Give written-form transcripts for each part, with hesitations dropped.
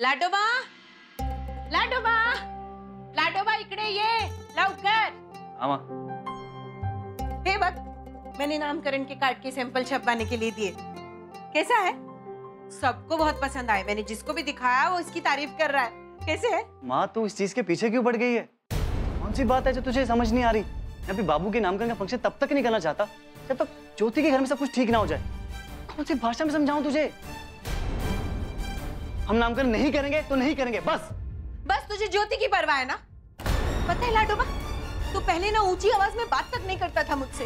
लाडोबा, लाडोबा, लाडोबा इकडे ये लवकर। हाँ माँ। हे बघ, मैंने नामकरण के कार्ड के सैंपल छपवाने के लिए दिए। कैसा है? सबको बहुत पसंद आए। मैंने जिसको भी दिखाया वो इसकी तारीफ कर रहा है। कैसे है? माँ तू इस चीज के पीछे क्यों पड़ गई है? कौन सी बात है जो तुझे समझ नहीं आ रही? मैं अभी बाबू के नामकरण का फंक्शन तब तक नहीं करना चाहता जब तक ज्योति के घर में सब कुछ ठीक ना हो जाए। कौन सी भाषा में समझाऊं तुझे? हम नामकरण नहीं करेंगे तो नहीं करेंगे, बस। बस तुझे ज्योति की परवाह है ना? पता है लाडोबा, तू पहले ना ऊंची आवाज में बात तक नहीं करता था मुझसे,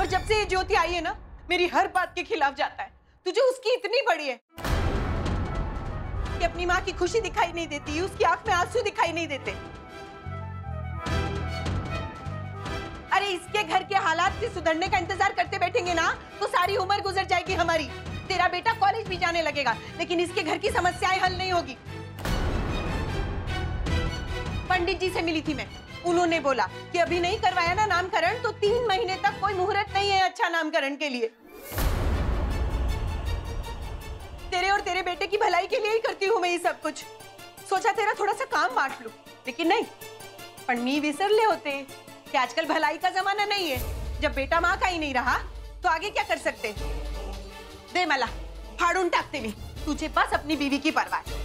और जब से ये ज्योति आई है ना, मेरी हर बात के खिलाफ जाता है। तुझे उसकी इतनी बड़ी है कि अपनी माँ की खुशी दिखाई नहीं देती, उसकी आंख में आंसू दिखाई नहीं देते। अरे इसके घर के हालात के सुधरने का इंतजार करते बैठेंगे ना तो सारी उम्र गुजर जाएगी हमारी। तेरा बेटा कॉलेज भी जाने लगेगा, लेकिन इसके घर की समस्याएं हल नहीं होगी। पंडित जी से मिली थी मैं, उन्होंने बोला कि अभी नहीं करवाया ना नामकरण तो 3 महीने तक कोई मुहूर्त नहीं है अच्छा नामकरण के लिए। तेरे और तेरे बेटे की भलाई के लिए ही करती हूँ मैं ये सब कुछ। सोचा तेरा थोड़ा सा काम बांट लूं, लेकिन नहीं। पण मी विसरले होते कि आजकल भलाई का जमाना नहीं है। जब बेटा माँ का ही नहीं रहा तो आगे क्या कर सकते? दे मला, फाड़ून टाकते मी। तुझे बस अपनी बीवी की परवाह है।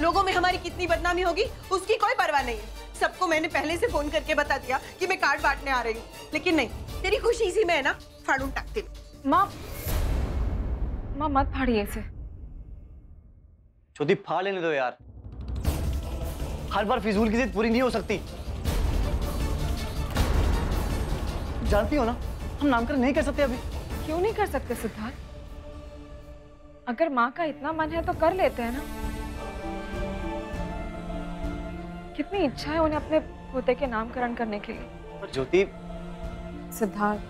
लोगों में हमारी कितनी बदनामी होगी उसकी कोई परवाह नहीं है। सबको मैंने पहले से फोन करके बता दिया कि मैं कार्ड बांटने आ रही हूँ, लेकिन नहीं, तेरी खुशी इसी में है ना, फाड़ून टाकते मी। माँ मत फाड़िए इसे। ज्योति फाड़ लेने दो यार, हर बार फिजूल की जिद पूरी नहीं हो सकती। जानती हो ना हम नामकरण नहीं कर सकते अभी। क्यों नहीं कर सकते सिद्धार्थ? अगर माँ का इतना मन है तो कर लेते हैं ना। कितनी इच्छा है उन्हें अपने पोते के नामकरण करने के लिए। पर ज्योति, सिद्धार्थ,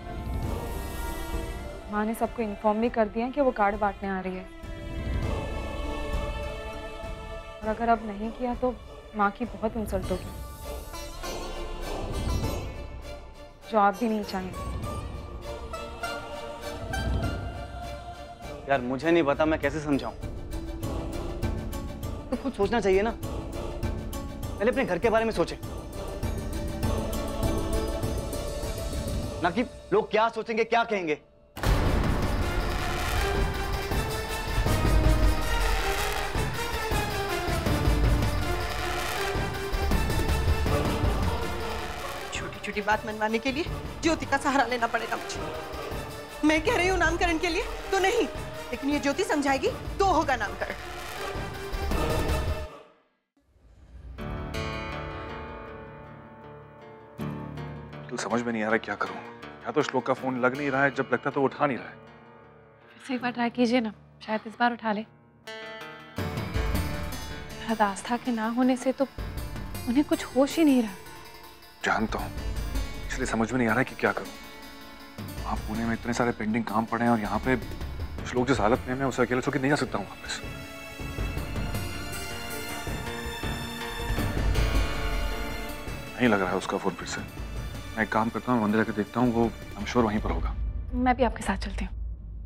माँ ने सबको इन्फॉर्म भी कर दिया कि वो कार्ड बांटने आ रही है, और अगर अब नहीं किया तो माँ की बहुत इंसल्ट होगी, जो आप भी नहीं चाहेंगे। यार मुझे नहीं पता मैं कैसे समझाऊं। तो खुद सोचना चाहिए ना, पहले अपने घर के बारे में सोचे, ना कि लोग क्या सोचेंगे क्या कहेंगे। छोटी छोटी बात मनवाने के लिए ज्योति का सहारा लेना पड़ेगा मुझे। मैं कह रही हूँ नामकरण के लिए तो नहीं, लेकिन ये ज्योति समझाएगी तो होगा नामकरण। तो समझ में नहीं आ रहा क्या करूं। या तो श्लोक का फोन लग नहीं रहा है, जब लगता तो उठा नहीं रहा है। फिर से एक बार ट्राई कीजिए ना, शायद इस बार उठा ले। शायद आस्था के ना होने से तो उन्हें कुछ होश ही नहीं रहा। जानता हूँ, इसलिए समझ में नहीं आ रहा है कि क्या करूं। वहाँ पुणे में इतने सारे पेंडिंग काम पड़े हैं और यहाँ पे श्लोक जिस हालत में मैं उसे अकेले छोड़ के नहीं आ सकता हूँ वापस। नहीं लग रहा है उसका फोन फिर से। मैं एक काम करता हूँ, मंदिर जाके देखता हूँ, वो आई एम श्योर वहीं पर होगा। मैं भी आपके साथ चलती हूँ।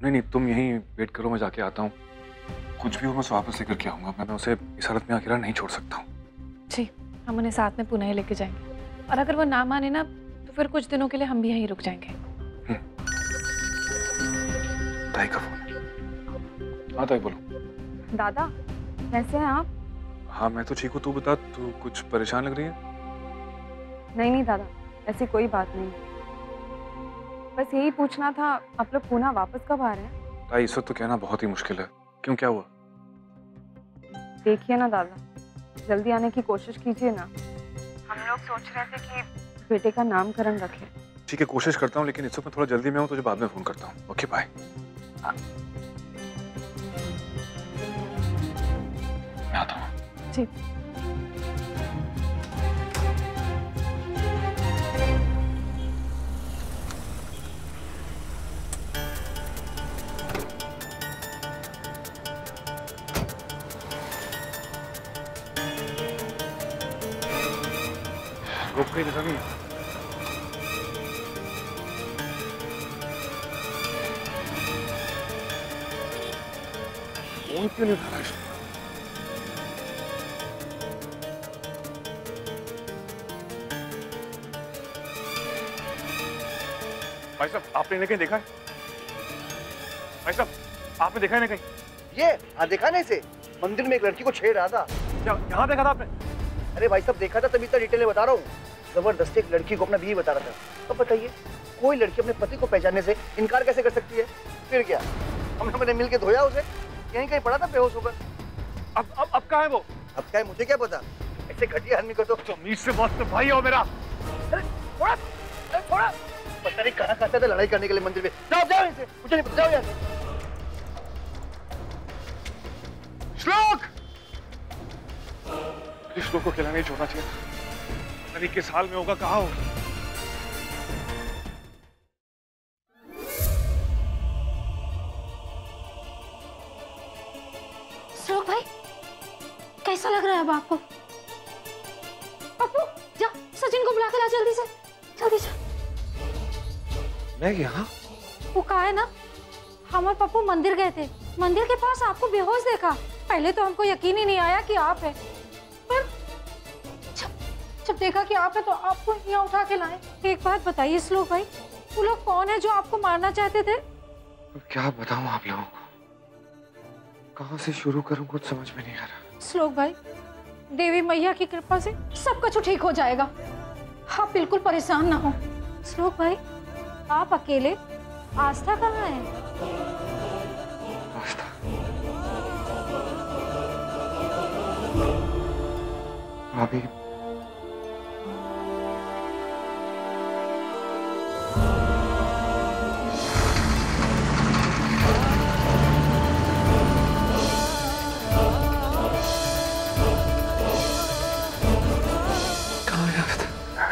नहीं नहीं, तुम यहीं वेट करो, मैं जाके आता हूँ। कुछ भी हो मैं उसे वापस लेकर के आऊंगा। मैं उसे इस हालत में अकेला नहीं छोड़ सकता हूँ। जी, हम उन्हें साथ में पुणे लेके जाएंगे, और अगर वो ना माने ना तो फिर कुछ दिनों के लिए हम भी यहीं रुक जाएंगे। ताई का फोन। हाँ ताई बोलो। दादा कैसे हैं आप? हाँ मैं तो ठीक हूँ, तू बता, तू कुछ परेशान लग रही है? नहीं दादा, ऐसी कोई बात नहीं, बस यही पूछना था आप लोग पुणे वापस कब आ रहे हैं? ताई इस वक्त तो कहना बहुत ही मुश्किल है। क्यों, क्या हुआ? देखिए ना दादा, जल्दी आने की कोशिश कीजिए ना। हम लोग सोच रहे थे कि बेटे का नामकरण रखें। ठीक है, कोशिश करता हूँ, लेकिन इस वक्त मैं थोड़ा जल्दी में हूँ, तुझे बाद में फोन करता हूँ। Okay bye. मैं आता हूँ। जी। कहीं नजर नहीं। फोन क्यों नहीं उठा रहा है? भाई साहब, आपने इन्हें कहीं देखा है? भाई साहब, आपने देखा है इन्हें कहीं? ये हाँ, देखा नहीं से मंदिर में एक लड़की को छेड़ रहा था। क्या यहाँ देखा था आपने? अरे भाई साहब देखा था, तभी इतना डिटेल में बता रहा हूँ। जबरदस्ती एक लड़की को अपना बीवी बता रहा था। अब बताइए, कोई लड़की अपने पति को पहचानने से इनकार कैसे कर सकती है? फिर क्या, हमने मिल के धोया उसे, यहीं कहीं पड़ा था बेहोश होकर। अब कहाँ है वो? अब क्या है मुझे क्या पता, ऐसे घटिया आदमी को तो मीर से बहुत तो भाई हो मेरा। अरे थोड़ा थोड़ा पता नहीं कहाँ खाता था लड़ाई करने के लिए मंदिर में। जाओ जाओ इनसे, मुझे नहीं पता, जाओ यहाँ से। श्लोक! श्लोक को खिलाना नहीं छोड़ना चाहिए। पता नहीं किस हाल में होगा, कहाँ होगा। श्लोक भाई, कैसा लग रहा है अब आपको? पप्पू, जा सचिन को बुला के ला जल्दी से, जल्दी से। मैं यहाँ? वो कहा है ना, हम और पप्पू मंदिर गए थे। मंदिर के पास आपको बेहोश देखा। पहले तो हमको यकीन ही नहीं आया कि आप है, पर जब देखा कि आप है तो आपको यहाँ उठा के लाए। एक बात बताइए श्लोक भाई, वो लोग कौन है जो आपको मारना चाहते थे? क्या बताऊं आप लोगों को, कहाँ से शुरू करूं, कुछ समझ में नहीं आ रहा। श्लोक भाई, देवी मैया की कृपा से सब कुछ ठीक हो जाएगा, आप बिल्कुल परेशान ना हो। श्लोक भाई, आप अकेले, आस्था कहाँ है? आस्था? भाभी,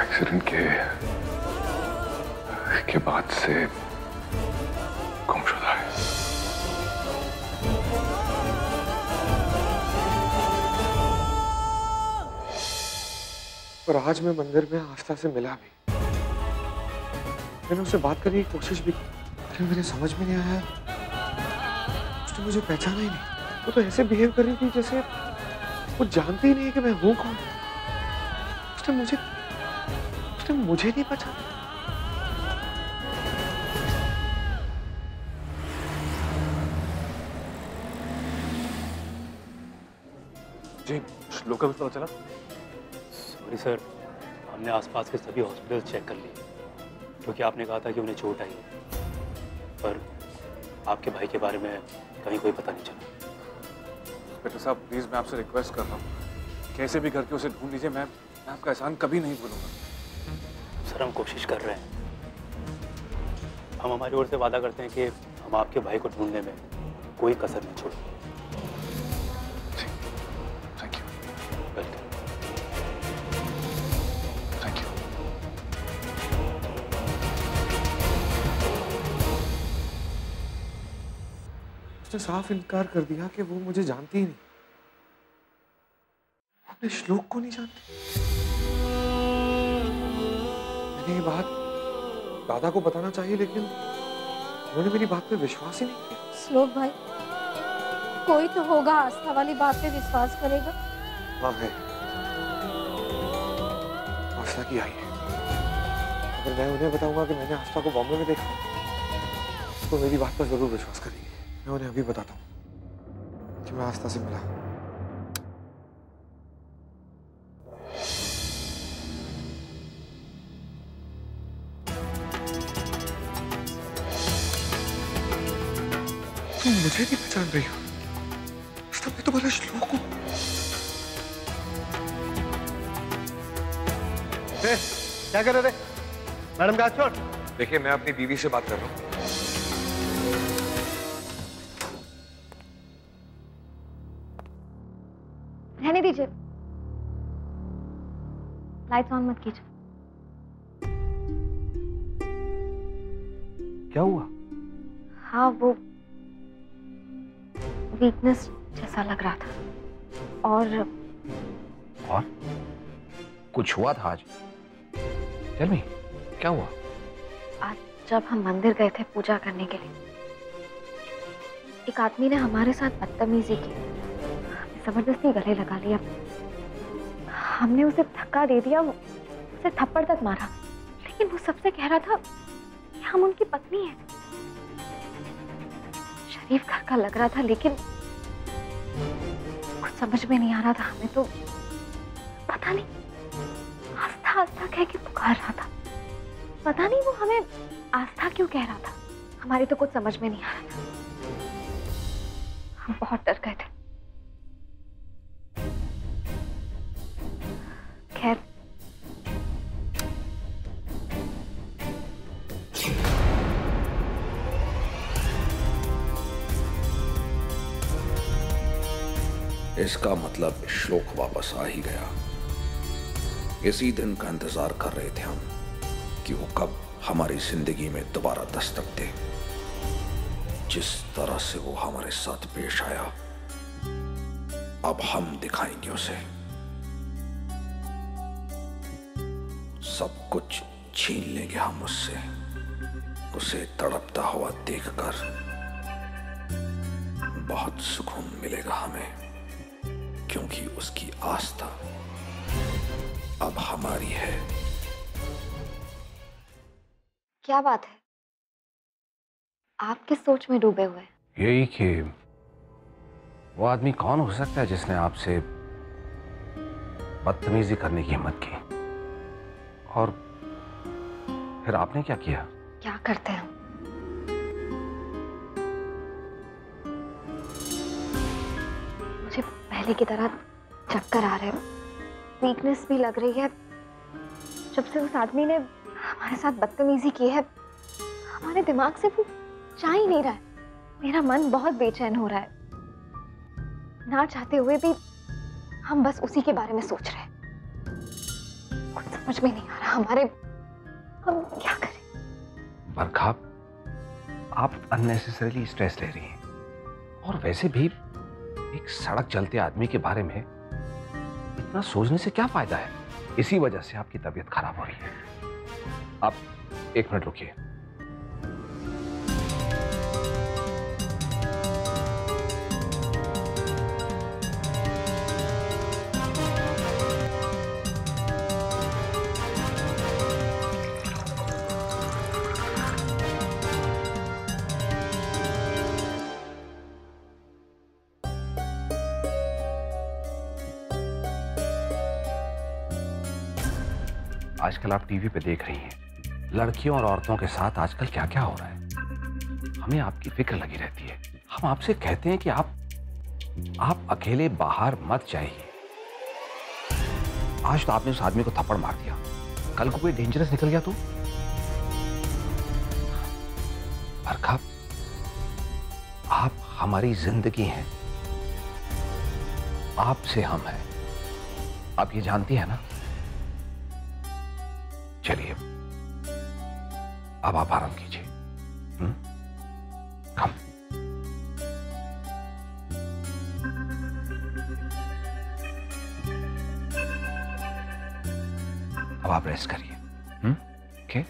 एक्सीडेंट के बाद से गुमशुदा है। और आज मैं मंदिर में आस्था से मिला भी, मैंने उससे बात करने की कोशिश भी की, लेकिन मेरे समझ में नहीं आया, उसने मुझे पहचाना ही नहीं। वो तो ऐसे बिहेव कर रही थी जैसे वो जानती ही नहीं है कि मैं हूं कौन। उसने मुझे नहीं पहचाना। जी, श्लोक का पता चला? सॉरी सर, हमने आसपास के सभी हॉस्पिटल चेक कर लिए, क्योंकि आपने कहा था कि उन्हें चोट आई है, पर आपके भाई के बारे में कहीं कोई पता नहीं चला। डॉक्टर साहब, प्लीज मैं आपसे रिक्वेस्ट कर रहा हूँ, कैसे भी करके उसे ढूंढ लीजिए। मैं आपका एहसान कभी नहीं भूलूंगा। सर, हम कोशिश कर रहे हैं। हम हमारी ओर से वादा करते हैं कि हम आपके भाई को ढूंढने में कोई कसर नहीं छोड़ेंगे। Thank you. Welcome. Thank you. उसने साफ इनकार कर दिया कि वो मुझे जानती ही नहीं। अपने श्लोक को नहीं जानती। मैंने ये बात दादा को बताना चाहिए, लेकिन उन्होंने मेरी बात पे विश्वास ही नहीं किया। श्लोक भाई, कोई तो होगा आस्था वाली बात पे विश्वास करेगा। हाँ है, आस्था की आई है। अगर मैं उन्हें बताऊंगा कि मैंने आस्था को बॉम्बे में देखा, तो मेरी बात पर जरूर विश्वास करेंगे। मैं उन्हें अभी बताता हूँ कि मैं आस्था से मिला। तुम मुझे नहीं पहचान रही हो? आस्था, मैं तुम्हारा श्लोक हूँ। क्या कर रहे थे? मैडम का हाथ छोड़। देखिए, मैं अपनी बीवी से बात कर रहा हूँ। रहने दीजिए, लाइट्स ऑन मत कीजिए। क्या हुआ? हाँ, वो वीकनेस जैसा लग रहा था। और कुछ हुआ था आज? टेल मी, क्या हुआ? आज जब हम मंदिर गए थे पूजा करने के लिए, एक आदमी ने हमारे साथ बदतमीजी की, जबरदस्ती गले लगा लिया, हमने उसे धक्का दे दिया, उसे थप्पड़ तक मारा, लेकिन वो सबसे कह रहा था कि हम उनकी पत्नी हैं। शरीफ घर का लग रहा था, लेकिन कुछ समझ में नहीं आ रहा था हमें तो। पता नहीं आस्था आस्था कह के पुकार रहा था, पता नहीं वो हमें आस्था क्यों कह रहा था, हमारी तो कुछ समझ में नहीं आ रहा था। हम बहुत डर गए थे। खैर इसका मतलब श्लोक वापस आ ही गया। इसी दिन का इंतजार कर रहे थे हम कि वो कब हमारी जिंदगी में दोबारा दस्तक दे। जिस तरह से वो हमारे साथ पेश आया, अब हम दिखाएंगे उसे। सब कुछ छीन लेंगे हम उससे। उसे तड़पता हुआ देखकर बहुत सुकून मिलेगा हमें, क्योंकि उसकी आस्था अब हमारी है। क्या बात है, आप किस सोच में डूबे हुए? यही कि वो आदमी कौन हो सकता है जिसने आपसे बदतमीजी करने की हिम्मत की, और फिर आपने क्या किया? क्या करते हैं? मुझे पहले की तरह चक्कर आ रहे हैं, वीकनेस भी लग रही है। जब से उस आदमी ने हमारे साथ बदतमीजी की है, हमारे दिमाग से वो जा ही नहीं रहा है। मेरा मन बहुत बेचैन हो रहा है। ना चाहते हुए भी हम बस उसी के बारे में सोच रहे हैं। कुछ समझ में नहीं आ रहा हमारे, हम क्या करें? बरखा, आप अननेसेसरीली स्ट्रेस ले रही हैं, और वैसे भी एक सड़क चलते आदमी के बारे में इतना सोचने से क्या फायदा है? इसी वजह से आपकी तबीयत खराब हो रही है। आप 1 मिनट रुकिए। आजकल आप टीवी पे देख रही हैं, लड़कियों और औरतों के साथ आजकल क्या क्या हो रहा है। हमें आपकी फिक्र लगी रहती है। हम आपसे कहते हैं कि आप अकेले बाहर मत जाइए। आज तो आपने उस आदमी को थप्पड़ मार दिया, कल को कोई डेंजरस निकल गया तो? बरखा, आप हमारी जिंदगी हैं, आपसे हम हैं, आप ये जानती है ना? चलिए अब आप आराम कीजिए। कम। अब आप रेस्ट करिए। ओके?